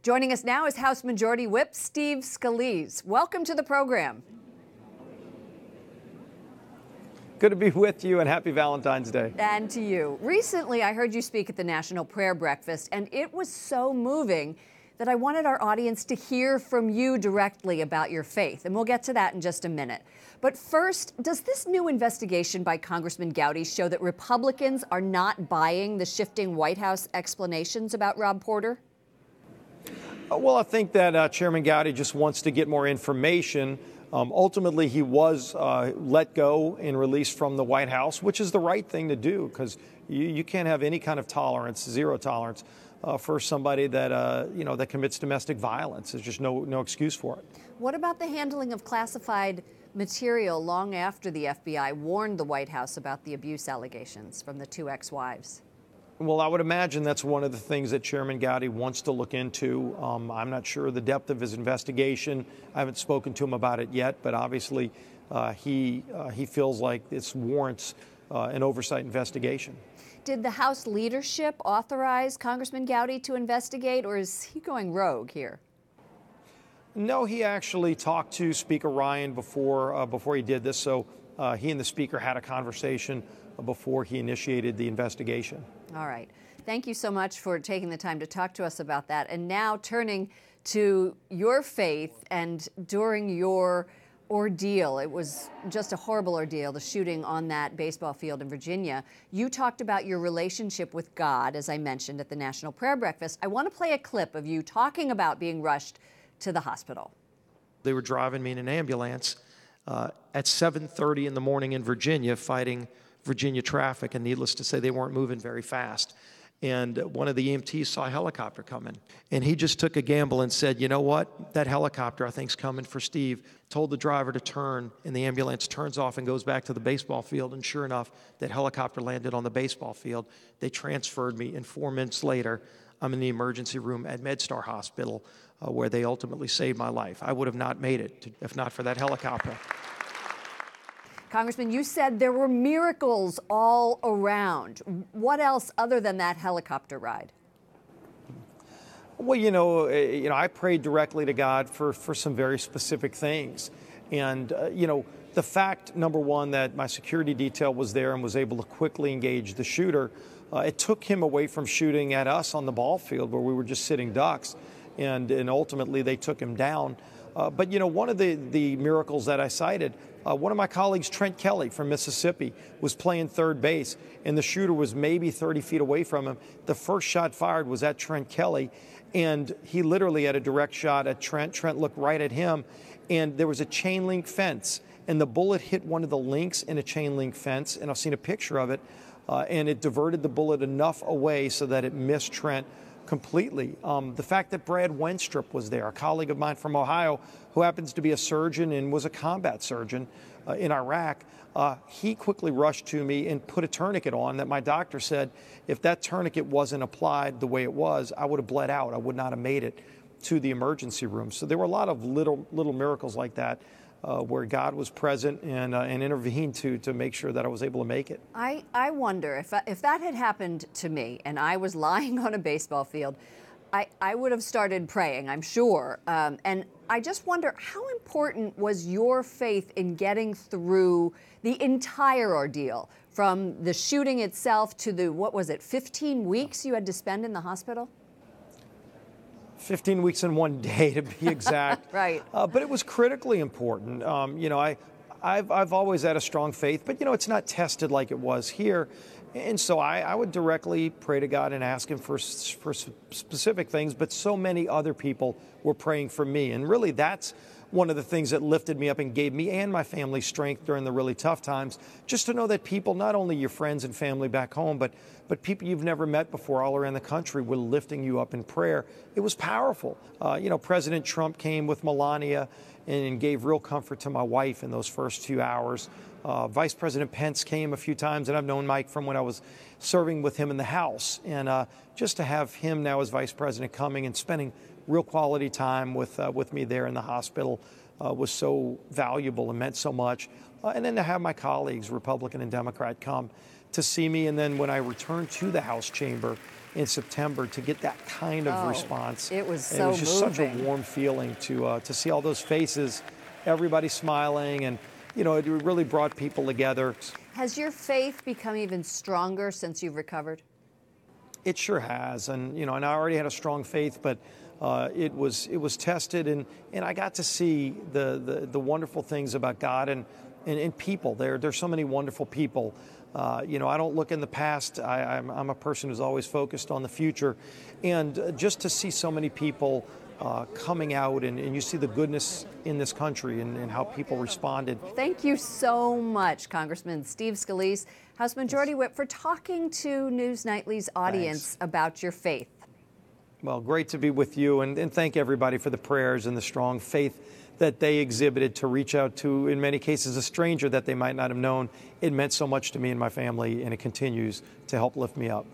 Joining us now is House Majority Whip Steve Scalise. Welcome to the program. Good to be with you, and happy Valentine's Day. And to you. Recently, I heard you speak at the National Prayer Breakfast, and it was so moving that I wanted our audience to hear from you directly about your faith. And we'll get to that in just a minute. But first, does this new investigation by Congressman Gowdy show that Republicans are not buying the shifting White House explanations about Rob Porter? Well, I think that Chairman Gowdy just wants to get more information. Ultimately, he was let go and released from the White House, which is the right thing to do, because you can't have any kind of tolerance, zero tolerance, for somebody that that commits domestic violence. There's just no excuse for it. What about the handling of classified material long after the FBI warned the White House about the abuse allegations from the two ex-wives? Well, I would imagine that's one of the things that Chairman Gowdy wants to look into. I'm not sure the depth of his investigation. I haven't spoken to him about it yet, but obviously he feels like this warrants an oversight investigation. Did the House leadership authorize Congressman Gowdy to investigate, or is he going rogue here? No, he actually talked to Speaker Ryan before he did this, so he and the Speaker had a conversation before he initiated the investigation. All right. Thank you so much for taking the time to talk to us about that. And now turning to your faith, and during your ordeal, it was just a horrible ordeal, the shooting on that baseball field in Virginia. You talked about your relationship with God, as I mentioned, at the National Prayer Breakfast. I want to play a clip of you talking about being rushed to the hospital. They were driving me in an ambulance at 7:30 in the morning in Virginia, fighting Virginia traffic, and needless to say, they weren't moving very fast. And one of the EMTs saw a helicopter coming, and he just took a gamble and said, you know what, that helicopter I think's coming for Steve. Told the driver to turn, and the ambulance turns off and goes back to the baseball field, and sure enough, that helicopter landed on the baseball field. They transferred me, and 4 minutes later, I'm in the emergency room at MedStar Hospital, where they ultimately saved my life. I would have not made it if not for that helicopter. Congressman, you said there were miracles all around. What else other than that helicopter ride? Well, I prayed directly to God for some very specific things. And, the fact, number one, that my security detail was there and was able to quickly engage the shooter, it took him away from shooting at us on the ball field where we were just sitting ducks. And ultimately, they took him down. But one of the miracles that I cited, one of my colleagues, Trent Kelly from Mississippi, was playing third base, and the shooter was maybe 30 feet away from him. The first shot fired was at Trent Kelly, and he literally had a direct shot at Trent. Trent looked right at him, and there was a chain link fence, and the bullet hit one of the links in a chain link fence, and I've seen a picture of it, and it diverted the bullet enough away so that it missed Trent completely. The fact that Brad Wenstrup was there, a colleague of mine from Ohio who happens to be a surgeon and was a combat surgeon in Iraq, he quickly rushed to me and put a tourniquet on that my doctor said if that tourniquet wasn't applied the way it was, I would have bled out. I would not have made it to the emergency room. So there were a lot of little miracles like that where God was present and intervened to make sure that I was able to make it. I wonder if that had happened to me and I was lying on a baseball field, I would have started praying, I'm sure. And I just wonder, how important was your faith in getting through the entire ordeal, from the shooting itself to the, 15 weeks you had to spend in the hospital? 15 weeks in one day, to be exact. Right. But it was critically important. I've always had a strong faith, but, it's not tested like it was here. And so I would directly pray to God and ask him for specific things, but so many other people were praying for me. And really, that's one of the things that lifted me up and gave me and my family strength during the really tough times, just to know that people, not only your friends and family back home, but people you've never met before all around the country were lifting you up in prayer. It was powerful. President Trump came with Melania and gave real comfort to my wife in those first few hours. Vice President Pence came a few times, and I've known Mike from when I was serving with him in the House. And just to have him now as Vice President coming and spending real quality time with me there in the hospital was so valuable and meant so much. And then to have my colleagues, Republican and Democrat, come to see me. And then when I returned to the House chamber, in September to get that kind of response. It was And so it was just moving. such a warm feeling to see all those faces, everybody smiling, and you know, it really brought people together. Has your faith become even stronger since you've recovered? It sure has, and you know, and I already had a strong faith, but it was tested, and I got to see the wonderful things about God and people. There's so many wonderful people. You know, I don't look in the past. I'm a person who's always focused on the future, and just to see so many people coming out, and you see the goodness in this country and how people responded. Thank you so much, Congressman Steve Scalise, House Majority Whip, for talking to News Nightly's audience about your faith. Well, great to be with you, and thank everybody for the prayers and the strong faith that they exhibited to reach out to, in many cases, a stranger that they might not have known. It meant so much to me and my family, and it continues to help lift me up.